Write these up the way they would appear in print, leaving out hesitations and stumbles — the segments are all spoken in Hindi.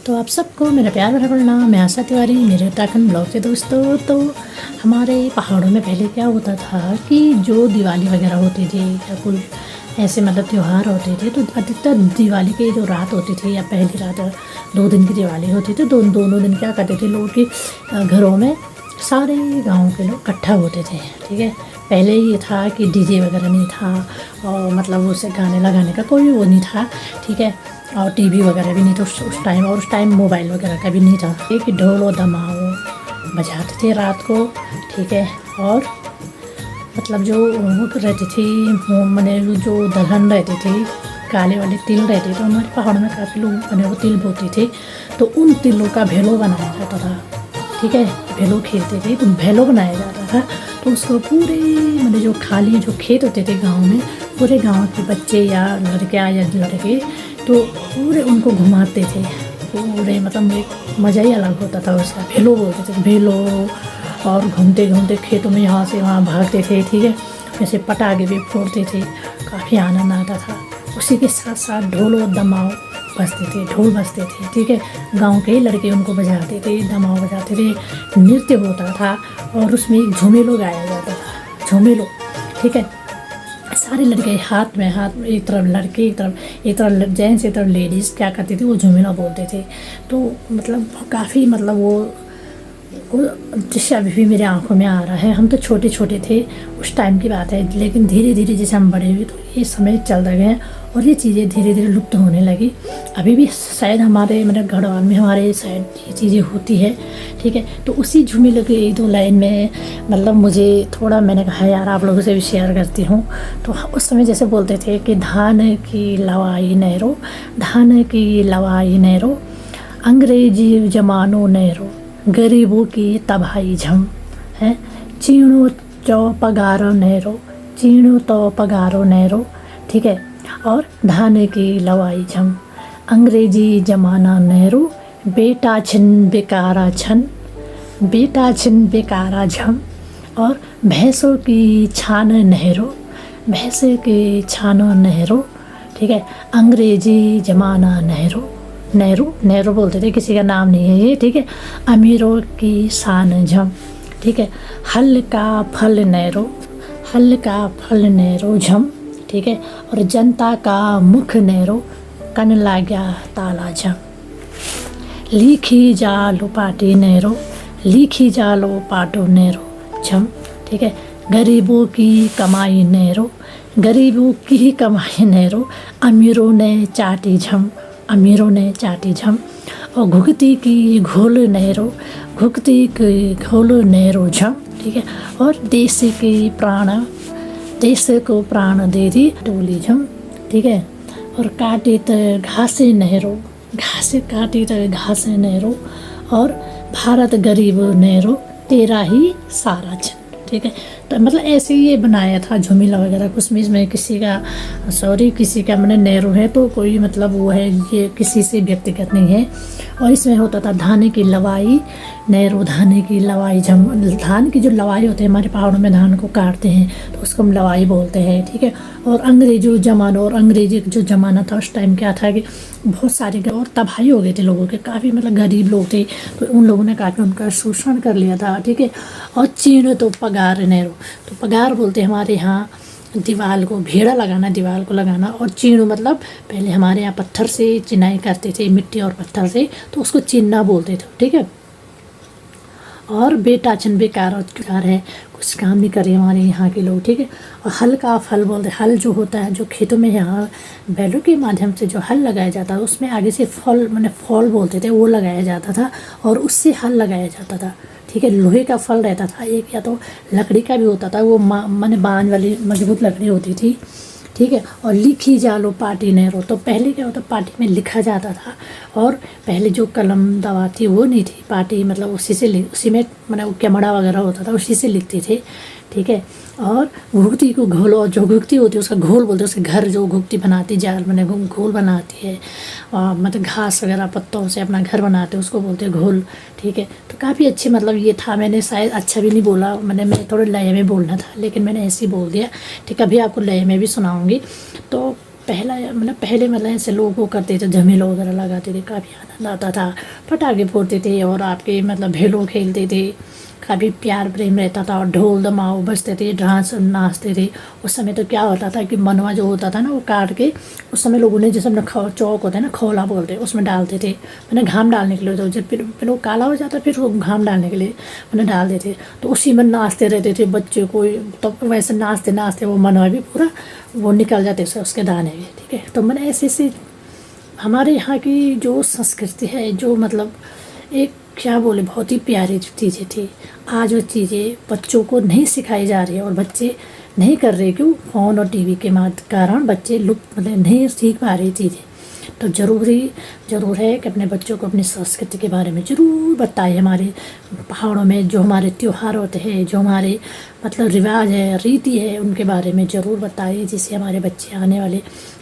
तो आप सबको मेरा प्यार भरा प्रणाम। मैं आशा तिवारी, मेरे उत्तराखंड ब्लॉग से दोस्तों। तो हमारे पहाड़ों में पहले क्या होता था कि जो दिवाली वगैरह होती थी या कोई ऐसे मतलब त्यौहार होते थे, तो अधिकतर दिवाली की जो रात होती थी या पहली रात 2 दिन की दिवाली होती थी, तो दोनों दिन क्या करते थे लोग कि घरों में सारे गांव के लोग इकट्ठा होते थे। ठीक है, पहले ये था कि डीजे वगैरह नहीं था और मतलब उसे गाने लगाने का कोई वो नहीं था। ठीक है, और टीवी वगैरह भी नहीं था उस टाइम, और उस टाइम मोबाइल वगैरह का भी नहीं था। एक ढोल और धमाओ बजाते थे रात को। ठीक है, और मतलब जो रहती थी मैंने जो दलहन रहती थी, काले वाले तिल रहते थे, हमारे पहाड़ में काफ़ी लोग मैंने वो तिल बोती थी, तो उन तिलों का भेलो बनाया जाता था। ठीक है, भेलो खेलते थे तो भेलो बनाया जाता था। तो उसको पूरे मतलब जो खाली जो खेत होते थे गांव में, पूरे गांव के बच्चे या लड़कियाँ या लड़के तो पूरे उनको घुमाते थे पूरे, मतलब एक मज़ा ही अलग होता था उसका। भेलो बोलते थे, भेलो। और घूमते घूमते खेतों में यहाँ से वहाँ भागते थे। ठीक है, जैसे पटाखे भी फोड़ते थे, काफ़ी आनंद आता था। उसी के साथ साथ ढोल और दमाव बजते थे, ढोल बजते थे। ठीक है, गांव के ही लड़के उनको बजाते थे, दमाव बजाते थे, नृत्य होता था और उसमें एक झुमेलो गाया जाता था, झुमेलो। ठीक है, सारे लड़के हाथ में एक तरफ लड़के, एक तरफ जेंट्स, एक तरफ लेडीज़ क्या करते थे, वो झुमेला बोलते थे। तो मतलब काफ़ी मतलब वो दृश्य अभी भी मेरे आंखों में आ रहा है। हम तो छोटे छोटे थे उस टाइम की बात है, लेकिन धीरे धीरे जैसे हम बड़े हुए तो ये समय चलते गए और ये चीज़ें धीरे धीरे लुप्त होने लगी। अभी भी शायद हमारे मतलब गढ़वाल में हमारे शायद ये चीज़ें होती है। ठीक है, तो उसी झूमेले की 1-2 लाइन में मतलब मुझे थोड़ा मैंने कहा यार आप लोगों से भी शेयर करती हूँ। तो उस समय जैसे बोलते थे कि धान की लवाई नहरो, धान की लवाई नहरो, अंग्रेजी जमानो नहरो, गरीबों की तबाही झम है, चीणो चौ पगारो नहरो, चीणो तो पगारो नहरो। ठीक है, और धान की लवाई झम, अंग्रेजी जमाना नहरो, बेटा छिन बेकारा छन, बेटा छिन बेकारा झम, और भैंसों की छान नहरो, भैंसे की छानो नहरो। ठीक है, अंग्रेजी जमाना नहरो, नेहरू नेहरू बोलते थे, किसी का नाम नहीं है ये। ठीक है, अमीरों की शान झम। ठीक है, हल का फल नैरो, हल का फल नैरो झम। ठीक है, और जनता का मुख नैरो, कन लाग्या ताला झम, लिखी जालो पाटी नैरो, लिखी जालो पाटो नैरो झम। ठीक है, गरीबों की कमाई नैरो, गरीबों की ही कमाई नैरो, अमीरों ने चाटी झम, अमीरों ने चाटी झम, और घुगती की घोल नहरो, घुगती की घोल नहरो झम। ठीक है, और देश के प्राण, देश को प्राण दे दी डोली झम। ठीक है, और काटे तो घासे नहरो, घासे काटे तो घासे नहरो, और भारत गरीब नहरो, तेरा ही सारा झम। ठीक है, तो मतलब ऐसे ही ये बनाया था झुमेला वगैरह कुछ में। इसमें किसी का किसी का मैंने नेहरू है तो कोई मतलब वो है, ये किसी से व्यक्तिगत नहीं है। और इसमें होता था धान की लवाई नेहरू, धान की लवाई झम। धान की जो लवाई होते हैं, हमारे पहाड़ों में धान को काटते हैं तो उसको हम लवाई बोलते हैं। ठीक है, और अंग्रेजों ज़माना, और अंग्रेजी जो ज़माना था उस टाइम क्या था कि बहुत सारे और तबाही हो गए थे लोगों के, काफ़ी मतलब गरीब लोग थे, तो उन लोगों ने काफ़ी उनका शोषण कर लिया था। ठीक है, और चीन तो पगार नेहरू, तो पगार बोलते हैं हमारे यहाँ दीवार को, भेड़ा लगाना, दीवार को लगाना। और चीणू मतलब पहले हमारे यहाँ पत्थर से चिनाई करते थे, मिट्टी और पत्थर से, तो उसको चिन्ना बोलते थे। ठीक है, और बेटा चन बेकार है, कुछ काम नहीं करे हमारे यहाँ के लोग। ठीक है, और हल का फल बोलते, हल जो होता है जो खेतों में यहाँ बैलों के माध्यम से जो हल लगाया जाता है उसमें आगे से फल मैंने फॉल बोलते थे, वो लगाया जाता था और उससे हल लगाया जाता था। ठीक है, लोहे का फल रहता था एक, या तो लकड़ी का भी होता था, वो माने बांझ वाली मजबूत लकड़ी होती थी। ठीक है, और लिखी जालो पाटी नहरो, तो पहले क्या होता, पाटी में लिखा जाता था, और पहले जो कलम दवा थी वो नहीं थी, पाटी मतलब उसी में मतलब कैमड़ा वगैरह होता था, उसी से लिखते थे। ठीक है, और घुगती को घोल, और जो घुगती होती है उसका घोल बोलते हैं, उसके घर जो घुगती बनाती जाल मैंने घोल बनाती है, मतलब घास वगैरह पत्तों से अपना घर बनाते हैं, उसको बोलते हैं घोल। ठीक है, तो काफ़ी अच्छे मतलब ये था, मैंने शायद अच्छा भी नहीं बोला, मैं थोड़े लय में बोलना था लेकिन मैंने ऐसे ही बोल दिया। ठीक है, अभी आपको लय में भी सुनाऊंगी। तो पहला मतलब पहले मतलब ऐसे लोग वो करते थे, झमेला वगैरह लगाते थे, काफ़ी आनंद आता था, पटाखे फोड़ते थे और आपके मतलब भेलो खेलते थे, काफ़ी प्यार प्रेम रहता था और ढोल दमाऊ बजते थे, डांस नाचते थे। उस समय तो क्या होता था कि मनवा जो होता था ना वो काट के उस समय लोगों ने जैसे अपना चौक होता है ना, खौला बोलते हैं, उसमें डालते थे, मैंने घाम डालने के लिए, तो जब फिर वो काला हो जाता फिर वो घाम डालने के लिए मैंने डाल देते, तो उसी में नाचते रहते थे बच्चे को। तो वैसे नाचते नाचते वो मनवा भी पूरा वो निकल जाते थे उसके दाने भी, ठीक है। तो मैंने ऐसे ऐसे हमारे यहाँ की जो संस्कृति है, जो मतलब एक क्या बोले बहुत ही प्यारी चीज़ें थी, आज वो चीज़ें बच्चों को नहीं सिखाई जा रही है और बच्चे नहीं कर रहे। क्यों? फ़ोन और टीवी के कारण बच्चे लुप्त मतलब नहीं सीख पा रही चीज़ें। तो ज़रूर है कि अपने बच्चों को अपनी संस्कृति के बारे में ज़रूर बताइए। हमारे पहाड़ों में जो हमारे त्यौहार होते हैं, जो हमारे मतलब रिवाज है, रीति है, उनके बारे में ज़रूर बताइए, जिससे हमारे बच्चे आने वाले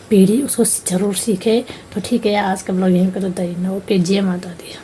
पीढ़ी उसको ज़रूर सीखे। तो ठीक है, आज का ब्लॉग यहीं पर तो ओके, जय माता दी।